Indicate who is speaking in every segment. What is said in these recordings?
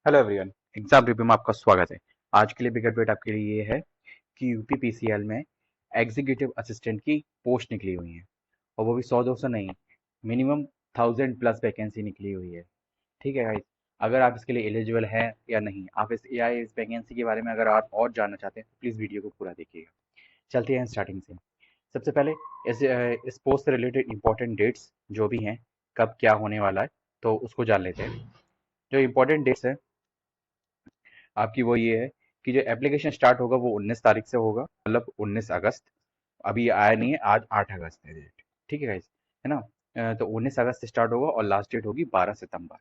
Speaker 1: Hello everyone. Exam review में आपका स्वागत है। आज के लिए बिग अपडेट आपके लिए ये है कि यूपीपीसीएल में एग्जीक्यूटिव असिस्टेंट की पोस्ट निकली हुई है, और वो भी 100-200 नहीं, मिनिमम 1000+ वैकेंसी निकली हुई है। ठीक है गाइस, अगर आप इसके लिए एलिजिबल हैं या नहीं, आप इस वैकेंसी के बारे में अगर आप और जानना चाहते हैं तो प्लीज़ वीडियो को पूरा देखिएगा। चलते हैं स्टार्टिंग से। सबसे पहले इस पोस्ट से रिलेटेड इंपॉर्टेंट डेट्स जो भी हैं, कब क्या होने वाला है, तो उसको जान लेते हैं। जो इंपॉर्टेंट डेट्स हैं आपकी वो ये है कि जो एप्लीकेशन स्टार्ट होगा वो 19 तारीख से होगा, मतलब 19 अगस्त। अभी आया नहीं है, आज 8 अगस्त है डेट। ठीक है गाइस, है ना। तो 19 अगस्त से स्टार्ट होगा और लास्ट डेट होगी 12 सितंबर।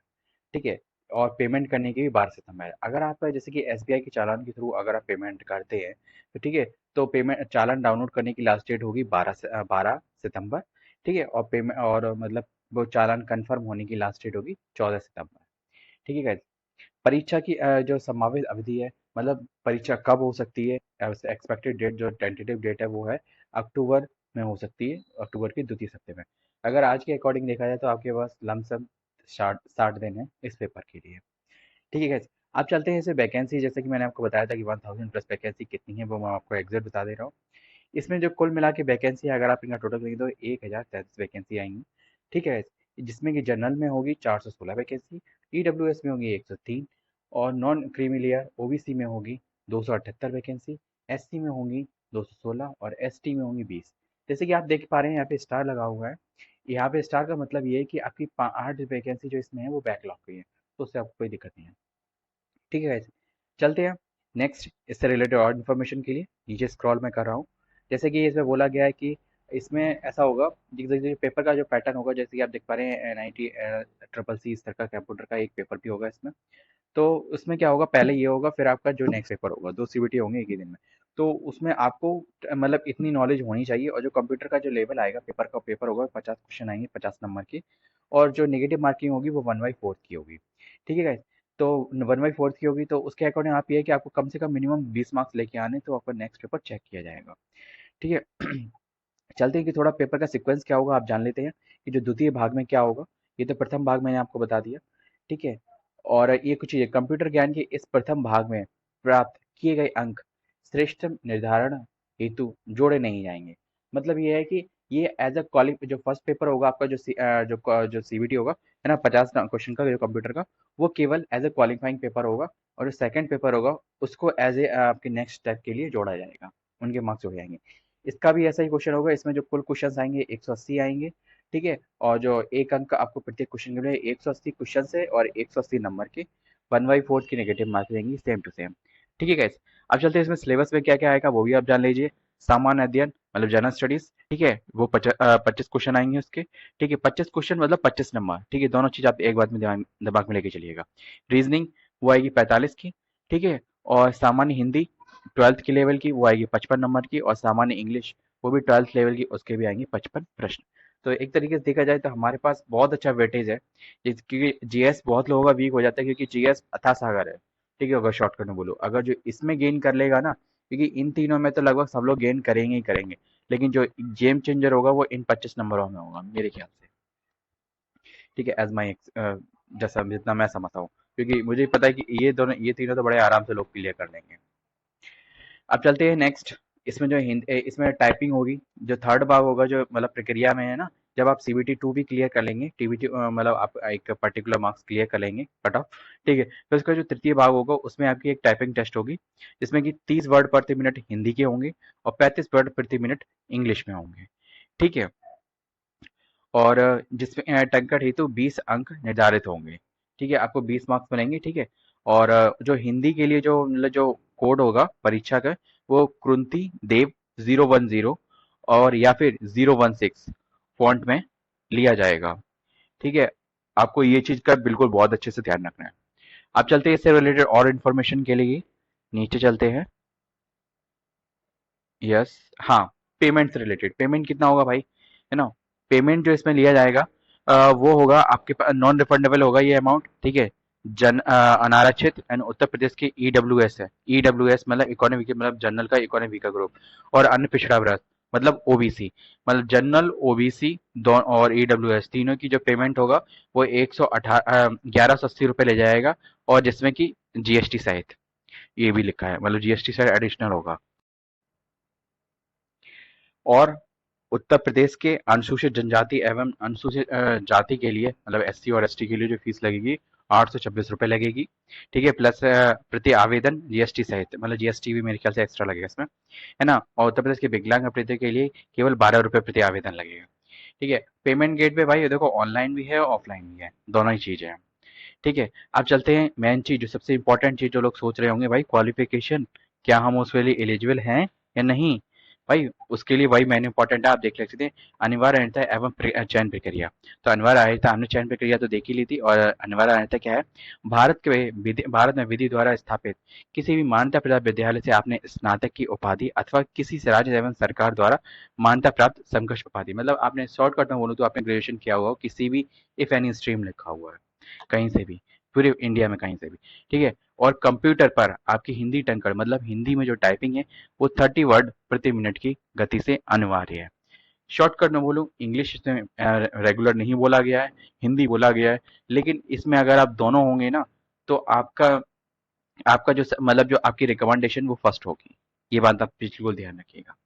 Speaker 1: ठीक है। और पेमेंट करने की भी 12 सितंबर है। अगर आप जैसे कि एसबीआई के चालान के थ्रू अगर आप पेमेंट करते हैं तो ठीक है, तो पेमेंट चालान डाउनलोड करने की लास्ट डेट होगी 12 सितंबर। ठीक है। और पेमेंट और मतलब वो चालान कंफर्म होने की लास्ट डेट होगी 14 सितंबर। ठीक है guys? परीक्षा की जो संभावित अवधि है, मतलब परीक्षा कब हो सकती है, एक्सपेक्टेड डेट जो टेंटेटिव डेट है वो है अक्टूबर में हो सकती है, अक्टूबर के द्वितीय सप्ताह में। अगर आज के अकॉर्डिंग देखा जाए तो आपके पास लमसम 60 दिन है इस पेपर के लिए। ठीक है guys? आप चलते हैं इसे वैकेंसी, जैसे कि मैंने आपको बताया था कि 1000+ वैकेंसी कितनी है वो मैं आपको एग्जैक्ट बता दे रहा हूँ। इसमें जो कुल मिला के वैकेंसी है, अगर आप इनका टोटल करेंगे तो 1033 वैकेंसी आएंगी। ठीक है। जिसमें कि जनरल में होगी 416 वैकेंसी, ईडब्ल्यूएस में होगी 103, और नॉन क्रीमी लेयर ओबीसी में होगी 278 वैकेंसी, एससी में होगी 216, और एसटी में होंगी 20। जैसे कि आप देख पा रहे हैं यहाँ पे स्टार लगा हुआ है। यहाँ पे स्टार का मतलब ये है कि आपकी 8 वैकेंसी जो इसमें है वो बैकलॉग की है, तो उससे आपको कोई दिक्कत नहीं है। ठीक है guys? चलते हैं नेक्स्ट। इससे रिलेटेड और इन्फॉर्मेशन के लिए नीचे स्क्रॉल मैं कर रहा हूँ। जैसे कि इसमें बोला गया है कि इसमें ऐसा होगा, जैसे पेपर का जो पैटर्न होगा, जैसे कि आप देख पा रहे हैं एनआईटी ट्रिपल सी इस तरह का कंप्यूटर का एक पेपर भी होगा इसमें। तो उसमें क्या होगा, पहले ये होगा, फिर आपका जो नेक्स्ट पेपर होगा, 2 सीबीटी होंगे एक ही दिन में। तो उसमें आपको मतलब इतनी नॉलेज होनी चाहिए, और जो कंप्यूटर का जो लेवल आएगा, पेपर होगा, 50 क्वेश्चन आएंगे 50 नंबर की। और जो नेगेटिव मार्किंग होगी वो 1/4 की होगी। ठीक है guys? तो 1/4 की होगी, तो उसके अकॉर्डिंग आप ये है कि आपको कम से कम मिनिमम 20 मार्क्स लेके आने, तो आपका नेक्स्ट पेपर चेक किया जाएगा। ठीक है। चलते हैं कि थोड़ा पेपर का सीक्वेंस क्या होगा आप जान लेते हैं कि जो द्वितीय भाग में क्या होगा। ये तो प्रथम भाग मैंने आपको बता दिया। ठीक है। और ये कुछ चीजें, कंप्यूटर ज्ञान के इस प्रथम भाग में प्राप्त किए गए अंक श्रेष्ठतम निर्धारण हेतु जोड़े नहीं जाएंगे। मतलब ये है कि ये एज अ क्वालि जो फर्स्ट पेपर होगा आपका, जो सीबीटी होगा, है ना, 50 क्वेश्चन का जो कंप्यूटर का, वो केवल एज ए क्वालिफाइंग पेपर होगा। और जो सेकंड पेपर होगा उसको एज ए आपके नेक्स्ट स्टेप के लिए जोड़ा जाएगा, उनके मार्क्स जोड़े जाएंगे। इसका भी ऐसा ही क्वेश्चन होगा, इसमें जो कुल क्वेश्चन आएंगे 180 आएंगे। ठीक है। और जो एक अंक आपको प्रत्येक क्वेश्चन के लिए 180 क्वेश्चन से और 180 नंबर के 1/4 की नेगेटिव मार्क्स रहेंगी, सेम टू सेम। ठीक है गाइस? अब चलते हैं इसमें सिलेबस में क्या क्या आएगा वो भी आप जान लीजिए। सामान्य अध्ययन मतलब जनरल स्टडीज, ठीक है, वो 25 क्वेश्चन आएंगे उसके। ठीक है, 25 क्वेश्चन मतलब 25 नंबर। ठीक है, दोनों चीज आप एक बात में दिमाग में लेके चलिएगा। रीजनिंग वो आएगी 45 की। ठीक है। और सामान्य हिंदी 12th की लेवल की वो आएगी 55 नंबर की, और सामान्य इंग्लिश वो भी 12th लेवल की, उसके भी आएंगे 55 प्रश्न। तो एक तरीके से देखा जाए तो हमारे पास बहुत अच्छा वेटेज है। क्योंकि जीएस बहुत लोगों का वीक हो जाता है, क्योंकि जीएस अथाह सागर है। ठीक है, अगर शॉर्टकट में बोलो, अगर जो इसमें गेन कर लेगा ना, क्योंकि इन तीनों में तो लगभग सब लोग गेन करेंगे ही करेंगे, लेकिन जो गेम चेंजर होगा वो इन 25 नंबरों में होगा मेरे ख्याल से। ठीक है, एज माई जैसा जितना मैं समझता हूँ, क्योंकि मुझे पता है कि ये तीनों तो बड़े आराम से लोग क्लियर कर लेंगे। अब चलते हैं नेक्स्ट। इसमें जो इसमें टाइपिंग होगी, जो थर्ड भाग होगा, जो मतलब प्रक्रिया में है ना, जब आप सीबीटी 2 भी क्लियर कर लेंगे, टीबीटी मतलब आप एक पर्टिकुलर मार्क्स क्लियर कर लेंगे, कट ऑफ। ठीक है, तो इसका जो तृतीय भाग होगा उसमें आपकी एक टाइपिंग टेस्ट होगी, जिसमें कि 30 वर्ड प्रति मिनट हिंदी के होंगे और 35 वर्ड प्रति मिनट इंग्लिश में होंगे। ठीक है। और जिसमें टंकण हेतु 20 अंक निर्धारित होंगे। ठीक है, आपको 20 मार्क्स मिलेंगे। ठीक है। और जो हिंदी के लिए जो मतलब जो कोड होगा परीक्षा का, वो कुंती देव 010 और या फिर 016 फॉन्ट में लिया जाएगा। ठीक है, आपको ये चीज का बिल्कुल बहुत अच्छे से ध्यान रखना है। आप चलते हैं इससे रिलेटेड और इन्फॉर्मेशन के लिए नीचे चलते हैं। यस। हाँ, पेमेंट से रिलेटेड, पेमेंट कितना होगा भाई, है ना। पेमेंट जो इसमें लिया जाएगा वो होगा आपके पास नॉन रिफंडेबल होगा ये अमाउंट। ठीक है। अनारक्षित एंड उत्तर प्रदेश की ईडब्ल्यूएस है, ईडब्ल्यूएस मतलब इकोनॉमी मतलब जनरल का इकोनॉमी का ग्रुप, और अन्य पिछड़ा वर्ग मतलब ओबीसी, मतलब जनरल, ओबीसी दो और ईडब्ल्यूएस तीनों की जो पेमेंट होगा वो 1180 रुपये ले जाएगा, और जिसमें कि जीएसटी सहित, ये भी लिखा है, मतलब जीएसटी सहित एडिशनल होगा। और उत्तर प्रदेश के अनुसूचित जनजाति एवं अनुसूचित जाति के लिए, मतलब एससी और एसटी के लिए जो फीस लगेगी 826 रुपये लगेगी। ठीक है, प्लस प्रति आवेदन जीएसटी सहित, मतलब जीएसटी भी मेरे ख्याल से एक्स्ट्रा लगेगा इसमें, है ना। और उत्तर प्रदेश के विकलांग अभ्यर्थी के लिए केवल 12 रुपये प्रति आवेदन लगेगा। ठीक है, पेमेंट गेट पे भाई ये देखो ऑनलाइन भी है ऑफलाइन भी है, दोनों ही चीजें हैं। ठीक है, अब चलते हैं मेन चीज, जो सबसे इंपॉर्टेंट चीज जो लोग सोच रहे होंगे, भाई क्वालिफिकेशन, क्या हम उसके लिए एलिजिबल हैं या नहीं। भाई उसके लिए भाई मेन इंपॉर्टेंट है, आप देख सकते हैं, अनिवार्य अर्हता एवं चयन प्रक्रिया। तो अनिवार्य अर्हता हमने चयन प्रक्रिया तो देख ही ली थी, और अनिवार्य अर्हता क्या है, भारत में विधि द्वारा स्थापित किसी भी मान्यता प्राप्त विद्यालय से आपने स्नातक की उपाधि अथवा किसी से राज्य एवं सरकार द्वारा मान्यता प्राप्त समकक्ष उपाधि, मतलब आपने शॉर्टकट में बोलूँ तो आपने ग्रेजुएशन किया हुआ हो किसी भी, इफ एनी स्ट्रीम लिखा हुआ है कहीं से भी, पूरे इंडिया में कहीं से भी। ठीक है, और कंप्यूटर पर आपकी हिंदी टंकण, मतलब हिंदी में जो टाइपिंग है वो 30 वर्ड प्रति मिनट की गति से अनिवार्य है। शॉर्टकट में बोलूँ, इंग्लिश में रेगुलर नहीं बोला गया है, हिंदी बोला गया है, लेकिन इसमें अगर आप दोनों होंगे ना, तो आपका आपका जो मतलब जो आपकी रिकमेंडेशन वो फर्स्ट होगी। ये बात आप बिल्कुल ध्यान रखिएगा।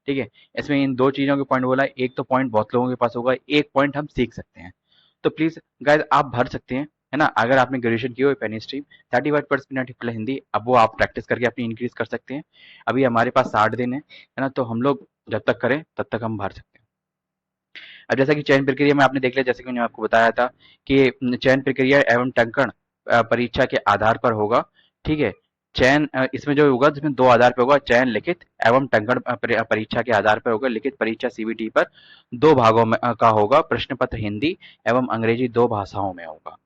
Speaker 1: ठीक है, इसमें इन दो चीजों के पॉइंट बोला है, एक तो पॉइंट बहुत लोगों के पास होगा, एक पॉइंट हम सीख सकते हैं। तो प्लीज गाइस आप भर सकते हैं, है ना, अगर आपने ग्रेजुएशन की हो पेनी stream 30 word per minute plus Hindi, अब वो आप प्रैक्टिस करके अपनी इंक्रीज कर सकते हैं। अभी हमारे पास 60 दिन है ना, तो हम लोग जब तक करें तब तक हम भर सकते हैं। अब जैसा कि चयन प्रक्रिया में आपने देख लिया, जैसे कि मैंने आपको बताया था कि चयन प्रक्रिया एवं टंकण परीक्षा के आधार पर होगा। ठीक है, चयन इसमें जो होगा, इसमें दो आधार पर होगा, चयन लिखित एवं टंकण परीक्षा के आधार पर होगा। लिखित परीक्षा सीबीटी पर दो भागों में का होगा, प्रश्न पत्र हिंदी एवं अंग्रेजी दो भाषाओं में होगा।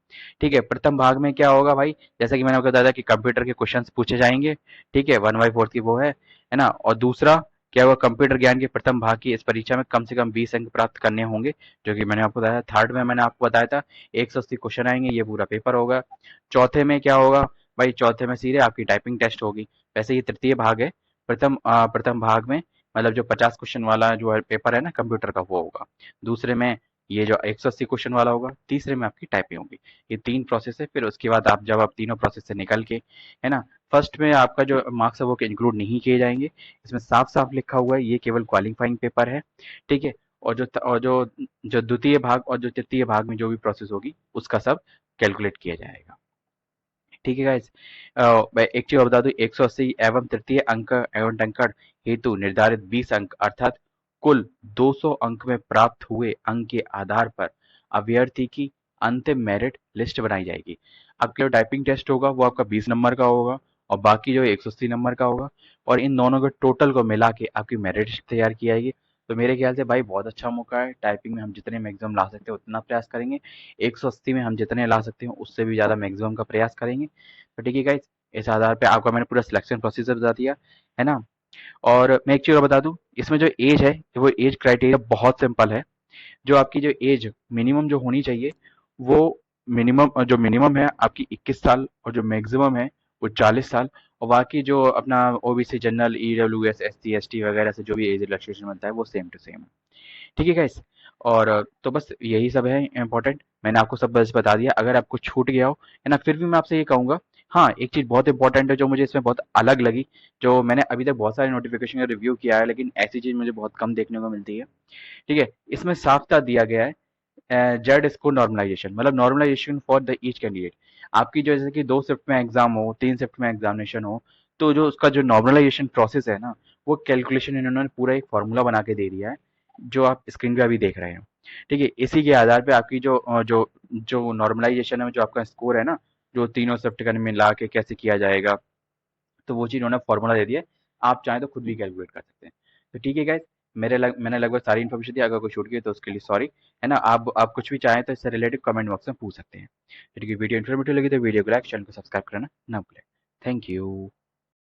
Speaker 1: ठीक है, प्रथम भाग में क्या होगा भाई, जैसा कि मैंने आपको बताया था कि कंप्यूटर के क्वेश्चंस पूछे जाएंगे। ठीक है, 1/4 की वो है ना। और दूसरा क्या होगा, कंप्यूटर ज्ञान के प्रथम भाग की इस परीक्षा में कम से कम 20 अंक प्राप्त करने होंगे, जो कि मैंने आपको बताया। थर्ड में मैंने आपको बताया था 180 क्वेश्चन आएंगे, ये पूरा पेपर होगा। चौथे में क्या होगा भाई, चौथे में सीधे आपकी टाइपिंग टेस्ट होगी। वैसे ये तृतीय भाग है। प्रथम भाग में मतलब जो 50 क्वेश्चन वाला जो है पेपर है ना कंप्यूटर का, वो होगा। दूसरे में ये जो 180 क्वेश्चन वाला होगा, तीसरे में आपकी टाइपिंग होगी। ये तीन प्रोसेस है। फिर उसके बाद आप जब आप तीनों प्रोसेस से निकल के, है ना, फर्स्ट में आपका जो मार्क्स है वो इंक्लूड नहीं किए जाएंगे। इसमें साफ साफ लिखा हुआ है ये केवल क्वालिफाइंग पेपर है। ठीक है, और जो जो द्वितीय भाग और जो तृतीय भाग में जो भी प्रोसेस होगी उसका सब कैलकुलेट किया जाएगा। ठीक है गाइस, मैं एक चीज और बता दूं, 180 एवं तृतीय अंक एवं टंकण हेतु निर्धारित 20 अंक अर्थात कुल 200 अंक में प्राप्त हुए अंक के आधार पर अभ्यर्थी की अंतिम मेरिट लिस्ट बनाई जाएगी। आपका जो टाइपिंग टेस्ट होगा वो आपका 20 नंबर का होगा, और बाकी जो 180 नंबर का होगा, और इन दोनों के टोटल को मिला के आपकी मेरिट लिस्ट तैयार की जाएगी। तो मेरे ख्याल से भाई बहुत अच्छा मौका है, टाइपिंग में हम जितने मैक्सिमम ला सकते हैं उतना प्रयास करेंगे, 180 में हम जितने ला सकते हैं उससे भी ज़्यादा मैक्सिमम का प्रयास करेंगे। तो ठीक है गाइस, इस आधार पे आपका मैंने पूरा सिलेक्शन प्रोसीजर बता दिया, है ना। और मैं एक चीज़ और बता दूं, इसमें जो एज है वो एज क्राइटेरिया बहुत सिंपल है। जो आपकी जो एज मिनिमम जो होनी चाहिए, वो मिनिमम है आपकी 21 साल, और जो मैक्सिमम है वो 40 साल। और बाकी जो अपना OBC general EWS SC ST वगैरह से जो भी एज रिलैक्सेशन बनता है वो सेम टू सेम है। ठीक है गाइस, और तो बस यही सब है इम्पोर्टेंट, मैंने आपको सब बस बता दिया। अगर आपको छूट गया हो, है ना, फिर भी मैं आपसे ये कहूंगा, हाँ एक चीज बहुत इंपॉर्टेंट है जो मुझे इसमें बहुत अलग लगी, जो मैंने अभी तक बहुत सारे नोटिफिकेशन का रिव्यू किया है लेकिन ऐसी चीज मुझे बहुत कम देखने को मिलती है। ठीक है, इसमें साफ दिया गया है जेड स्कोर नॉर्मलाइजेशन, मतलब normalisation for the each candidate. आपकी जो जैसे कि 2 शिफ्ट में एग्जाम हो, 3 शिफ्ट में एग्जामिनेशन हो, तो जो उसका जो नॉर्मलाइजेशन प्रोसेस है ना, वो कैलकुलेशन इन्होंने पूरा एक फॉर्मूला बना के दे दिया है, जो आप स्क्रीन पे अभी देख रहे हैं। ठीक है, इसी के आधार पे आपकी जो नॉर्मलाइजेशन है, जो आपका स्कोर है ना, जो तीनों शिफ्ट का मिला के कैसे किया जाएगा, तो वो चीज़ उन्होंने फॉर्मूला दे दिया है। आप चाहें तो खुद भी कैलकुलेट कर सकते हैं। तो ठीक है गाइस, मैंने लगभग सारी इन्फॉर्मेशन दी, अगर कोई छूट गई तो उसके लिए सॉरी, है ना। आप कुछ भी चाहें तो इससे रिलेटेड कमेंट बॉक्स में पूछ सकते हैं। तो ठीक है, वीडियो इन्फॉर्मेटिव लगी तो वीडियो को लाइक, चैनल को सब्सक्राइब करना ना भूलें। Thank you.